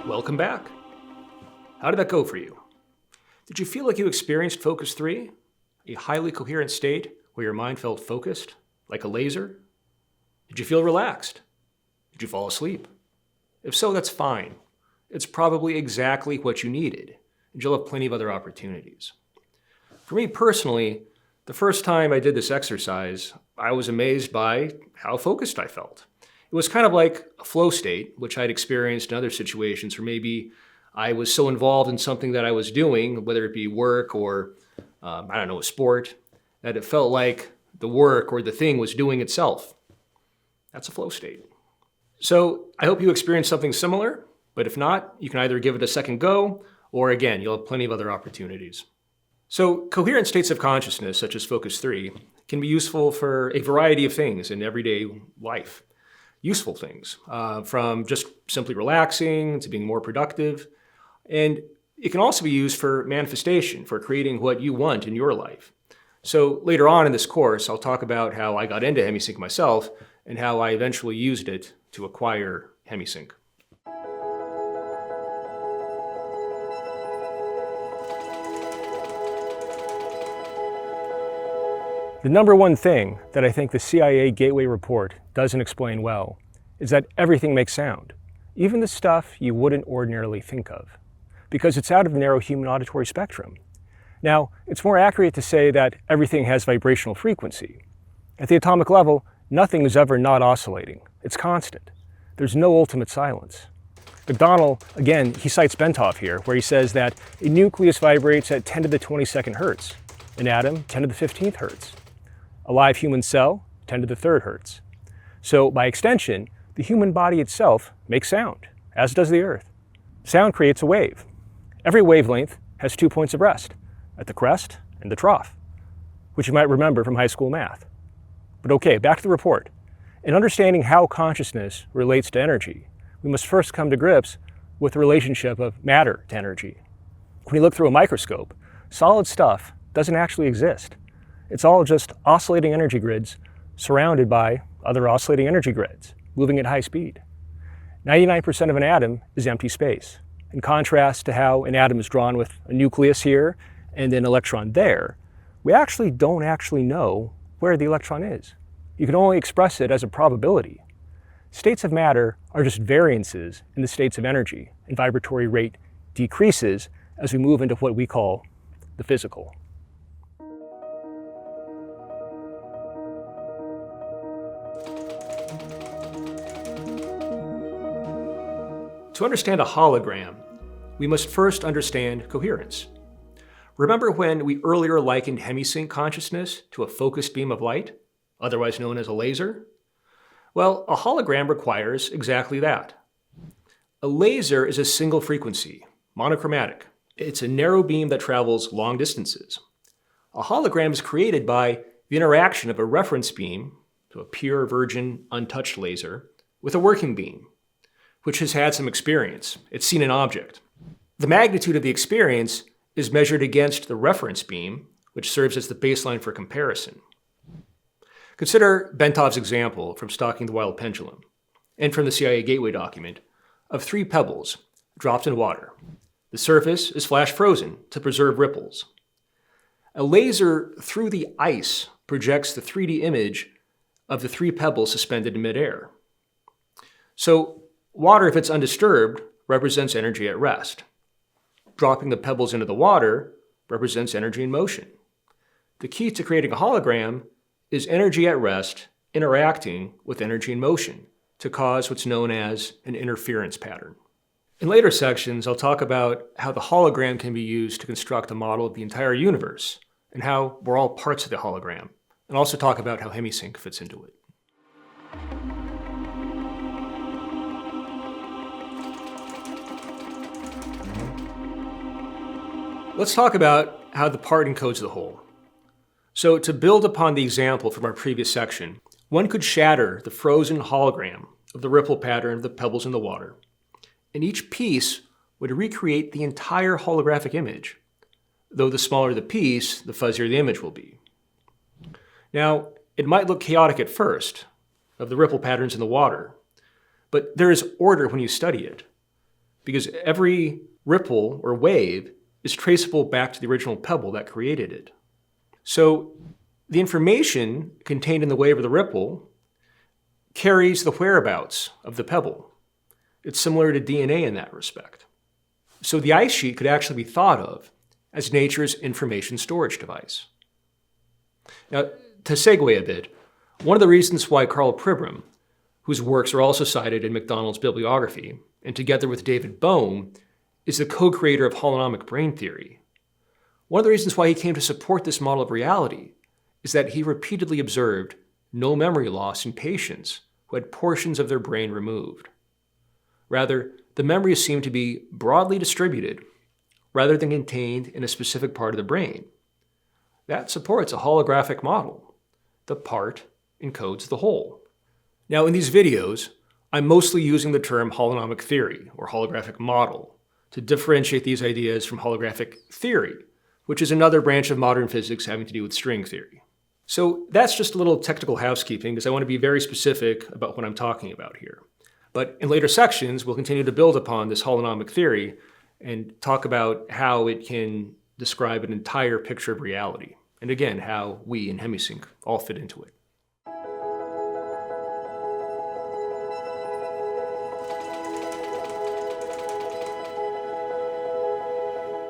Welcome back. How did that go for you? Did you feel like you experienced Focus 3, a highly coherent state where your mind felt focused, like a laser? Did you feel relaxed? Did you fall asleep? If so, that's fine. It's probably exactly what you needed, and you'll have plenty of other opportunities. For me personally, the first time I did this exercise, I was amazed by how focused I felt. It was kind of like a flow state, which I'd experienced in other situations where maybe I was so involved in something that I was doing, whether it be work or, a sport, that it felt like the work or the thing was doing itself. That's a flow state. So I hope you experienced something similar, but if not, you can either give it a second go, or again, you'll have plenty of other opportunities. So coherent states of consciousness, such as Focus 3, can be useful for a variety of things in everyday life. Useful things, from just simply relaxing to being more productive. And it can also be used for manifestation, for creating what you want in your life. So later on in this course, I'll talk about how I got into Hemi-Sync myself and how I eventually used it to acquire Hemi-Sync. The number one thing that I think the CIA Gateway Report doesn't explain well is that everything makes sound, even the stuff you wouldn't ordinarily think of, because it's out of the narrow human auditory spectrum. Now, it's more accurate to say that everything has vibrational frequency. At the atomic level, nothing is ever not oscillating. It's constant. There's no ultimate silence. McDonald, again, he cites Bentov here, where he says that a nucleus vibrates at 10 to the 22nd hertz, an atom 10 to the 15th hertz. A live human cell, 10 to the 3rd hertz. So by extension, the human body itself makes sound, as does the Earth. Sound creates a wave. Every wavelength has 2 points of rest, at the crest and the trough, which you might remember from high school math. But okay, back to the report. In understanding how consciousness relates to energy, we must first come to grips with the relationship of matter to energy. When you look through a microscope, solid stuff doesn't actually exist. It's all just oscillating energy grids surrounded by other oscillating energy grids, moving at high speed. 99% of an atom is empty space. In contrast to how an atom is drawn with a nucleus here and an electron there, we actually don't know where the electron is. You can only express it as a probability. States of matter are just variances in the states of energy, and vibratory rate decreases as we move into what we call the physical. To understand a hologram, we must first understand coherence. Remember when we earlier likened Hemi-Sync consciousness to a focused beam of light, otherwise known as a laser? Well, a hologram requires exactly that. A laser is a single frequency, monochromatic. It's a narrow beam that travels long distances. A hologram is created by the interaction of a reference beam, so a pure, virgin, untouched laser, with a working beam, which has had some experience. It's seen an object. The magnitude of the experience is measured against the reference beam, which serves as the baseline for comparison. Consider Bentov's example from Stalking the Wild Pendulum, and from the CIA Gateway document, of 3 pebbles dropped in water. The surface is flash frozen to preserve ripples. A laser through the ice projects the 3D image of the 3 pebbles suspended in midair. So, water, if it's undisturbed, represents energy at rest. Dropping the pebbles into the water represents energy in motion. The key to creating a hologram is energy at rest interacting with energy in motion to cause what's known as an interference pattern. In later sections, I'll talk about how the hologram can be used to construct a model of the entire universe and how we're all parts of the hologram, and also talk about how Hemi-Sync fits into it. Let's talk about how the part encodes the whole. So to build upon the example from our previous section, one could shatter the frozen hologram of the ripple pattern of the pebbles in the water, and each piece would recreate the entire holographic image, though the smaller the piece, the fuzzier the image will be. Now, it might look chaotic at first, of the ripple patterns in the water, but there is order when you study it. because every ripple or wave is traceable back to the original pebble that created it. So the information contained in the wave or the ripple carries the whereabouts of the pebble. It's similar to DNA in that respect. So the ice sheet could actually be thought of as nature's information storage device. Now, to segue a bit, one of the reasons why Karl Pribram, whose works are also cited in MacDonald's bibliography, and together with David Bohm, is the co-creator of holonomic brain theory. One of the reasons why he came to support this model of reality is that he repeatedly observed no memory loss in patients who had portions of their brain removed. Rather, the memories seemed to be broadly distributed rather than contained in a specific part of the brain. That supports a holographic model. The part encodes the whole. Now, in these videos, I'm mostly using the term holonomic theory or holographic model to differentiate these ideas from holographic theory, which is another branch of modern physics having to do with string theory. So that's just a little technical housekeeping because I want to be very specific about what I'm talking about here. But in later sections, we'll continue to build upon this holonomic theory and talk about how it can describe an entire picture of reality. And again, how we in Hemi-Sync all fit into it.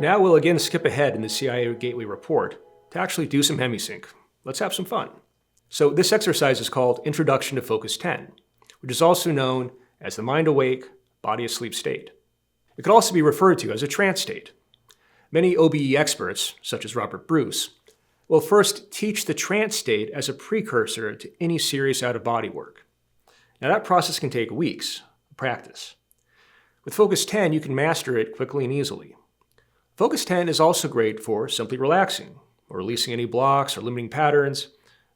Now we'll again skip ahead in the CIA Gateway report to actually do some Hemi-Sync. Let's have some fun. So this exercise is called Introduction to Focus 10, which is also known as the mind awake, body asleep state. It could also be referred to as a trance state. Many OBE experts, such as Robert Bruce, will first teach the trance state as a precursor to any serious out-of-body work. Now that process can take weeks of practice. With Focus 10, you can master it quickly and easily. Focus 10 is also great for simply relaxing, or releasing any blocks or limiting patterns,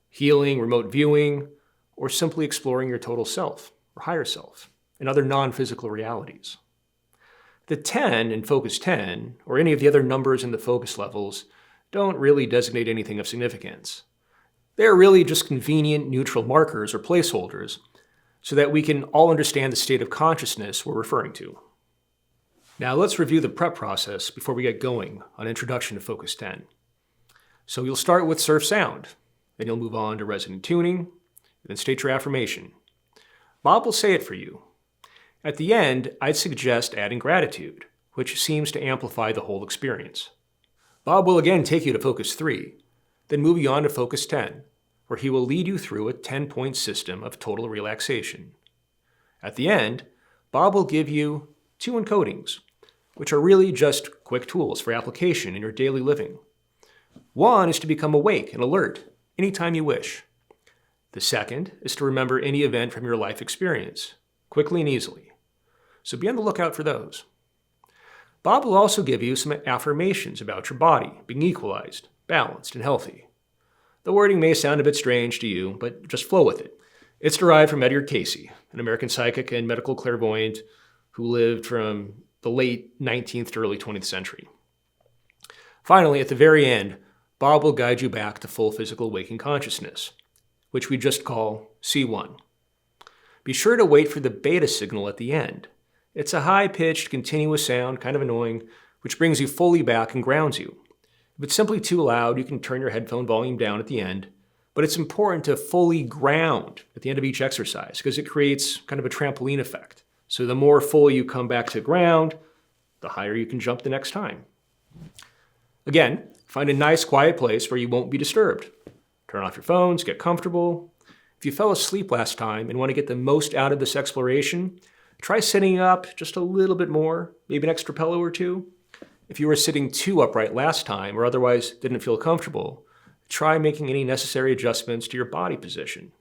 healing, remote viewing, or simply exploring your total self, or higher self, and other non-physical realities. The 10 in Focus 10, or any of the other numbers in the focus levels, don't really designate anything of significance. They are really just convenient neutral markers or placeholders so that we can all understand the state of consciousness we're referring to. Now let's review the prep process before we get going on Introduction to Focus 10. So you'll start with surf sound, then you'll move on to resonant tuning, and then state your affirmation. Bob will say it for you. At the end, I'd suggest adding gratitude, which seems to amplify the whole experience. Bob will again take you to Focus 3, then move you on to Focus 10, where he will lead you through a 10-point system of total relaxation. At the end, Bob will give you 2 encodings, which are really just quick tools for application in your daily living. One is to become awake and alert anytime you wish. The second is to remember any event from your life experience, quickly and easily. So be on the lookout for those. Bob will also give you some affirmations about your body being equalized, balanced, and healthy. The wording may sound a bit strange to you, but just flow with it. It's derived from Edgar Cayce, an American psychic and medical clairvoyant who lived from the late 19th to early 20th century. Finally, at the very end, Bob will guide you back to full physical waking consciousness, which we just call C1. Be sure to wait for the beta signal at the end. It's a high-pitched, continuous sound, kind of annoying, which brings you fully back and grounds you. If it's simply too loud, you can turn your headphone volume down at the end, but it's important to fully ground at the end of each exercise because it creates kind of a trampoline effect. So the more fully you come back to ground, the higher you can jump the next time. Again, find a nice quiet place where you won't be disturbed. Turn off your phones, get comfortable. If you fell asleep last time and want to get the most out of this exploration, try sitting up just a little bit more, maybe an extra pillow or two. If you were sitting too upright last time or otherwise didn't feel comfortable, try making any necessary adjustments to your body position.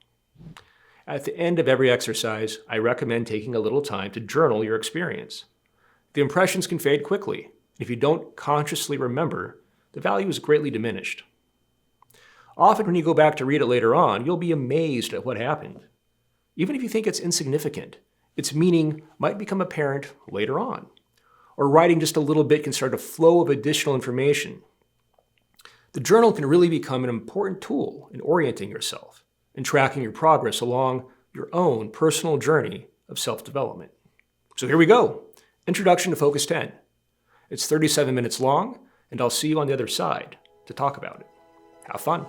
At the end of every exercise, I recommend taking a little time to journal your experience. The impressions can fade quickly. If you don't consciously remember, the value is greatly diminished. Often when you go back to read it later on, you'll be amazed at what happened. Even if you think it's insignificant, its meaning might become apparent later on. Or writing just a little bit can start a flow of additional information. The journal can really become an important tool in orienting yourself and tracking your progress along your own personal journey of self-development. So here we go. Introduction to Focus 10. It's 37 minutes long, and I'll see you on the other side to talk about it. Have fun.